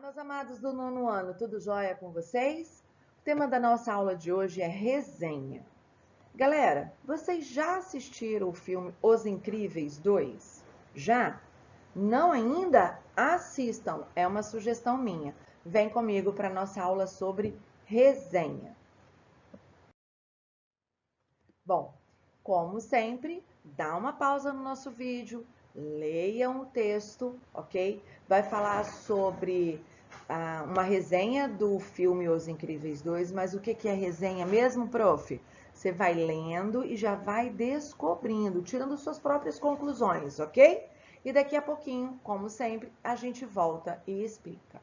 Meus amados do nono ano, tudo jóia com vocês? O tema da nossa aula de hoje é resenha. Galera, vocês já assistiram o filme Os Incríveis 2? Já? Não ainda? Assistam, é uma sugestão minha. Vem comigo para a nossa aula sobre resenha. Bom, como sempre, dá uma pausa no nosso vídeo, leiam o texto, ok? Vai falar sobre uma resenha do filme Os Incríveis 2, mas o que é resenha mesmo, prof? Você vai lendo e já vai descobrindo, tirando suas próprias conclusões, ok? E daqui a pouquinho, como sempre, a gente volta e explica.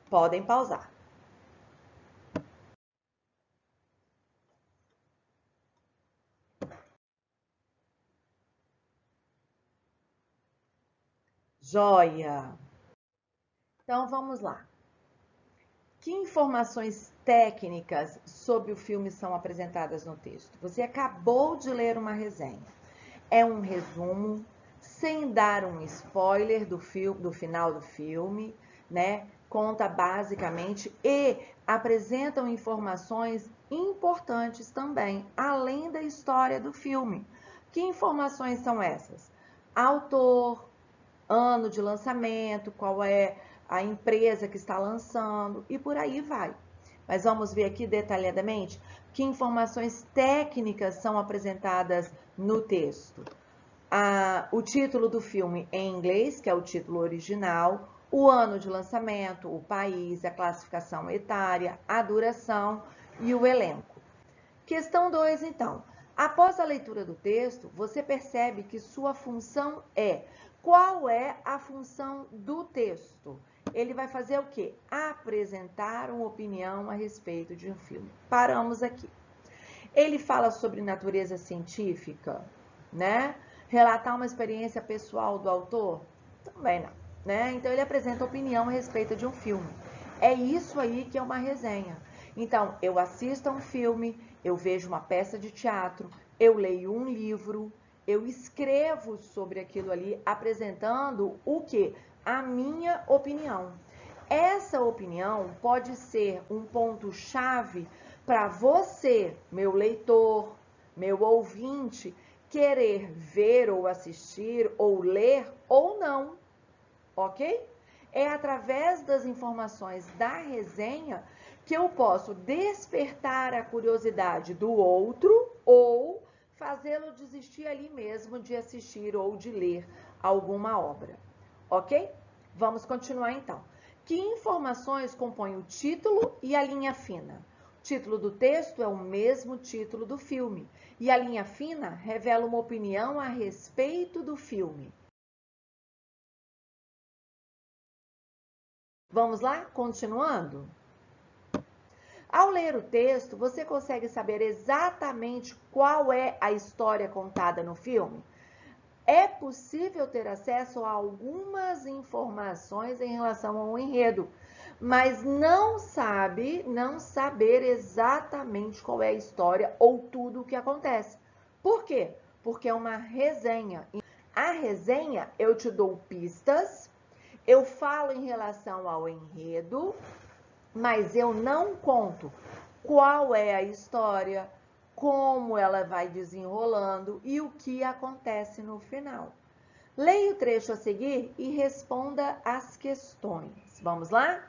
Podem pausar. Joia! Então, vamos lá. Que informações técnicas sobre o filme são apresentadas no texto? Você acabou de ler uma resenha. É um resumo, sem dar um spoiler do final do filme, né? Conta basicamente e apresentam informações importantes também, além da história do filme. Que informações são essas? Autor, ano de lançamento, qual é a empresa que está lançando e por aí vai. Mas vamos ver aqui detalhadamente que informações técnicas são apresentadas no texto. O título do filme em inglês, que é o título original, o ano de lançamento, o país, a classificação etária, a duração e o elenco. Questão 2, então. Após a leitura do texto, você percebe que sua função é... Qual é a função do texto? Ele vai fazer o quê? Apresentar uma opinião a respeito de um filme. Paramos aqui. Ele fala sobre natureza científica, né? Relatar uma experiência pessoal do autor? Também não, né? Então, ele apresenta opinião a respeito de um filme. É isso aí que é uma resenha. Então, eu assisto a um filme, eu vejo uma peça de teatro, eu leio um livro, eu escrevo sobre aquilo ali, apresentando o quê? A minha opinião. Essa opinião pode ser um ponto-chave para você, meu leitor, meu ouvinte, querer ver ou assistir ou ler ou não, ok? É através das informações da resenha que eu posso despertar a curiosidade do outro ou fazê-lo desistir ali mesmo de assistir ou de ler alguma obra, ok? Vamos continuar então. Que informações compõem o título e a linha fina? O título do texto é o mesmo título do filme e a linha fina revela uma opinião a respeito do filme. Vamos lá? Continuando? Ao ler o texto, você consegue saber exatamente qual é a história contada no filme? É possível ter acesso a algumas informações em relação ao enredo, mas não saber exatamente qual é a história ou tudo o que acontece. Por quê? Porque é uma resenha. A resenha, eu te dou pistas, eu falo em relação ao enredo, mas eu não conto qual é a história, como ela vai desenrolando e o que acontece no final. Leia o trecho a seguir e responda as questões. Vamos lá?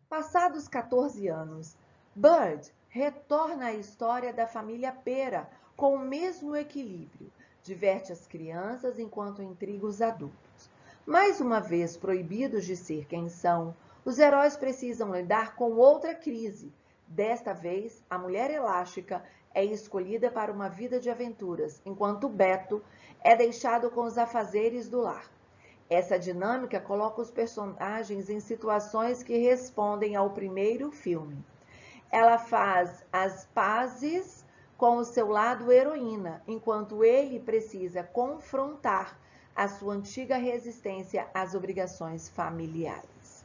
Passados 14 anos, Bird retorna à história da família Pera com o mesmo equilíbrio. Diverte as crianças enquanto intriga os adultos. Mais uma vez proibidos de ser quem são, os heróis precisam lidar com outra crise. Desta vez, a Mulher Elástica é escolhida para uma vida de aventuras, enquanto Beto é deixado com os afazeres do lar. Essa dinâmica coloca os personagens em situações que respondem ao primeiro filme. Ela faz as pazes com o seu lado heroína, enquanto ele precisa confrontar a sua antiga resistência às obrigações familiares.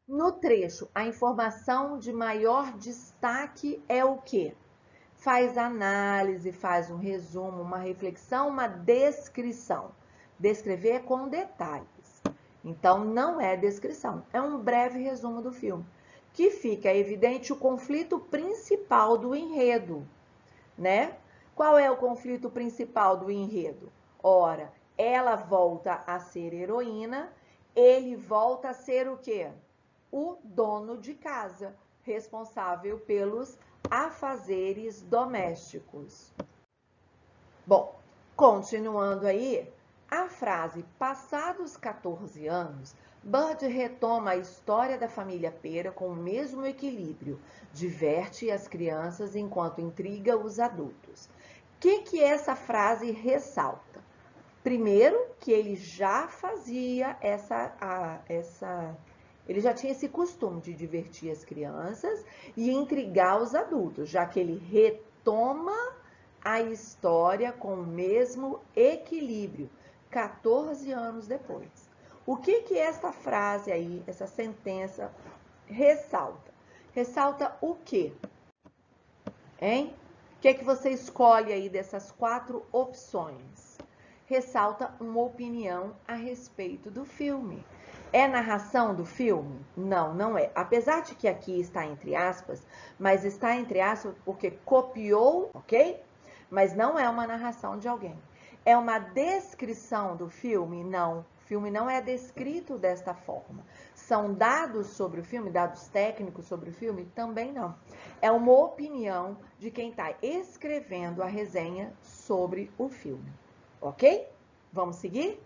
No trecho, a informação de maior destaque é o quê? Faz análise, faz um resumo, uma reflexão, uma descrição. Descrever com detalhes. Então, não é descrição, é um breve resumo do filme, que fica evidente o conflito principal do enredo, né? Qual é o conflito principal do enredo? Ora, ela volta a ser heroína, ele volta a ser o quê? O dono de casa, responsável pelos afazeres domésticos. Bom, continuando aí, a frase passados 14 anos, Bud retoma a história da família Pera com o mesmo equilíbrio, diverte as crianças enquanto intriga os adultos. O que essa frase ressalta? Primeiro, que ele já fazia ele já tinha esse costume de divertir as crianças e intrigar os adultos, já que ele retoma a história com o mesmo equilíbrio, 14 anos depois. O que essa frase aí, essa sentença ressalta? Ressalta o quê? Hein? O que você escolhe aí dessas 4 opções? Ressalta uma opinião a respeito do filme. É narração do filme? Não, não é. Apesar de que aqui está entre aspas, mas está entre aspas porque copiou, ok? Mas não é uma narração de alguém. É uma descrição do filme? Não. O filme não é descrito desta forma. São dados sobre o filme, dados técnicos sobre o filme? Também não. É uma opinião de quem está escrevendo a resenha sobre o filme. Ok? Vamos seguir?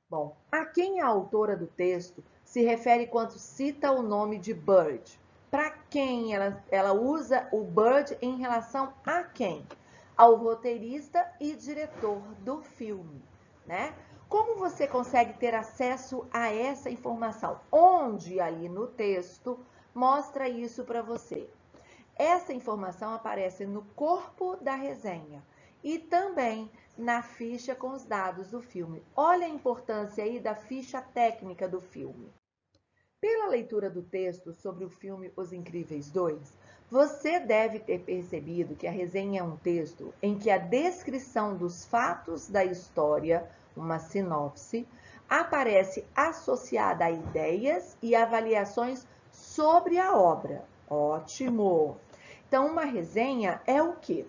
Bom, a quem a autora do texto se refere quando cita o nome de Bird? Para quem ela usa o Bird em relação a quem? Ao roteirista e diretor do filme, né? Como você consegue ter acesso a essa informação? Onde ali no texto mostra isso para você? Essa informação aparece no corpo da resenha e também na ficha com os dados do filme. Olha a importância aí da ficha técnica do filme. Pela leitura do texto sobre o filme Os Incríveis 2, você deve ter percebido que a resenha é um texto em que a descrição dos fatos da história, uma sinopse, aparece associada a ideias e avaliações sobre a obra. Ótimo! Então, uma resenha é o quê?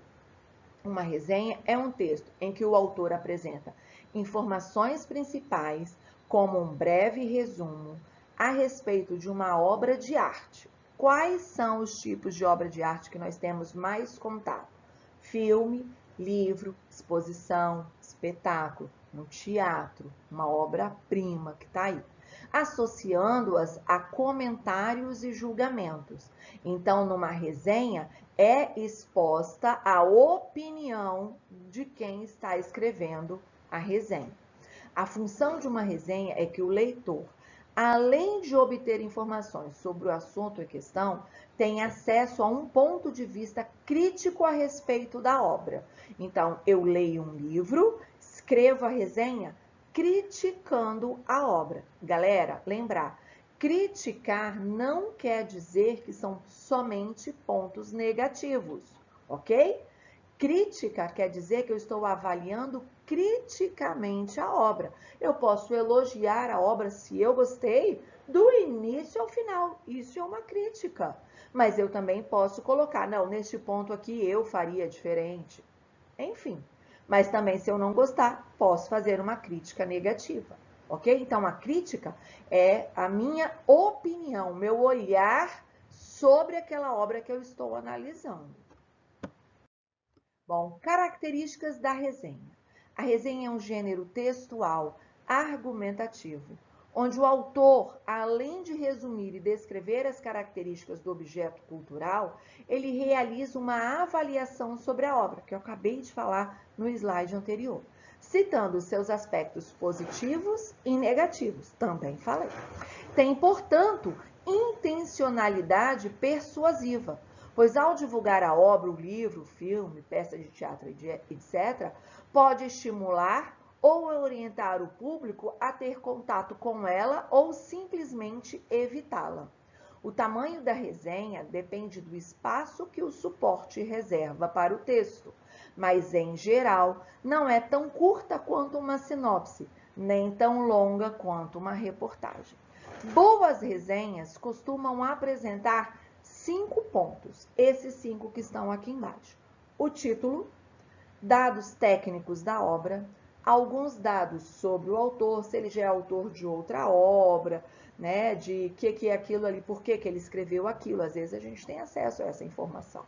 Uma resenha é um texto em que o autor apresenta informações principais, como um breve resumo, a respeito de uma obra de arte. Quais são os tipos de obra de arte que nós temos mais contato? Filme, livro, exposição, espetáculo, um teatro, uma obra-prima que está aí, associando-as a comentários e julgamentos. Então, numa resenha, é exposta a opinião de quem está escrevendo a resenha. A função de uma resenha é que o leitor, além de obter informações sobre o assunto em questão, tem acesso a um ponto de vista crítico a respeito da obra. Então, eu leio um livro, escrevo a resenha criticando a obra. Galera, lembrar, criticar não quer dizer que são somente pontos negativos, ok? Crítica quer dizer que eu estou avaliando criticamente a obra. Eu posso elogiar a obra se eu gostei, do início ao final. Isso é uma crítica. Mas eu também posso colocar, não, neste ponto aqui eu faria diferente. Enfim. Mas também, se eu não gostar, posso fazer uma crítica negativa. Ok? Então, a crítica é a minha opinião, meu olhar sobre aquela obra que eu estou analisando. Bom, características da resenha. A resenha é um gênero textual argumentativo, onde o autor, além de resumir e descrever as características do objeto cultural, ele realiza uma avaliação sobre a obra, que eu acabei de falar no slide anterior, citando seus aspectos positivos e negativos, também falei. Tem, portanto, intencionalidade persuasiva, pois ao divulgar a obra, o livro, o filme, peça de teatro, etc., pode estimular ou orientar o público a ter contato com ela ou simplesmente evitá-la. O tamanho da resenha depende do espaço que o suporte reserva para o texto, mas, em geral, não é tão curta quanto uma sinopse, nem tão longa quanto uma reportagem. Boas resenhas costumam apresentar 5 pontos, esses 5 que estão aqui embaixo. O título, dados técnicos da obra, alguns dados sobre o autor, se ele já é autor de outra obra, né, de que é aquilo ali, por que ele escreveu aquilo, às vezes a gente tem acesso a essa informação.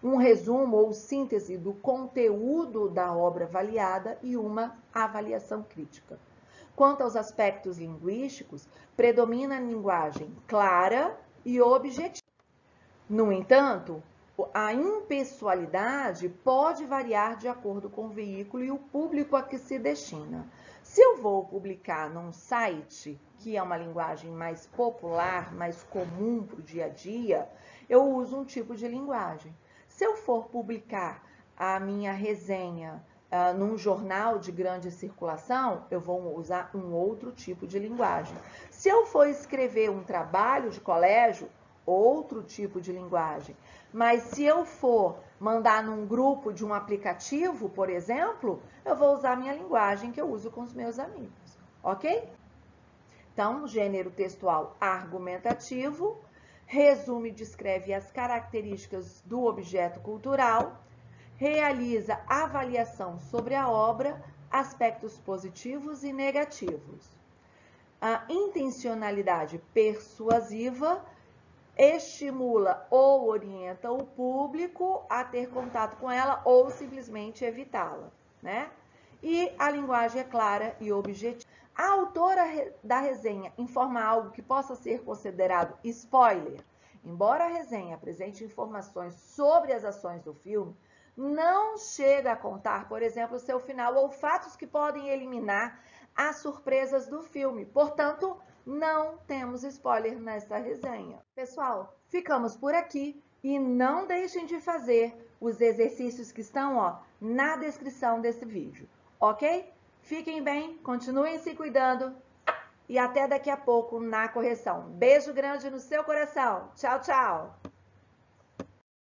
Um resumo ou síntese do conteúdo da obra avaliada e uma avaliação crítica. Quanto aos aspectos linguísticos, predomina a linguagem clara e objetiva. No entanto, a impessoalidade pode variar de acordo com o veículo e o público a que se destina. Se eu vou publicar num site, que é uma linguagem mais popular, mais comum para o dia a dia, eu uso um tipo de linguagem. Se eu for publicar a minha resenha num jornal de grande circulação, eu vou usar um outro tipo de linguagem. Se eu for escrever um trabalho de colégio, outro tipo de linguagem. Mas se eu for mandar num grupo de um aplicativo, por exemplo, eu vou usar a minha linguagem que eu uso com os meus amigos, ok? Então, gênero textual argumentativo, resume e descreve as características do objeto cultural, realiza avaliação sobre a obra, aspectos positivos e negativos. A intencionalidade persuasiva estimula ou orienta o público a ter contato com ela ou simplesmente evitá-la, né? E a linguagem é clara e objetiva. A autora da resenha informa algo que possa ser considerado spoiler. Embora a resenha apresente informações sobre as ações do filme, não chega a contar, por exemplo, o seu final ou fatos que podem eliminar as surpresas do filme. Portanto, não temos spoiler nessa resenha. Pessoal, ficamos por aqui e não deixem de fazer os exercícios que estão na descrição desse vídeo, ok? Fiquem bem, continuem se cuidando e até daqui a pouco na correção. Beijo grande no seu coração. Tchau, tchau!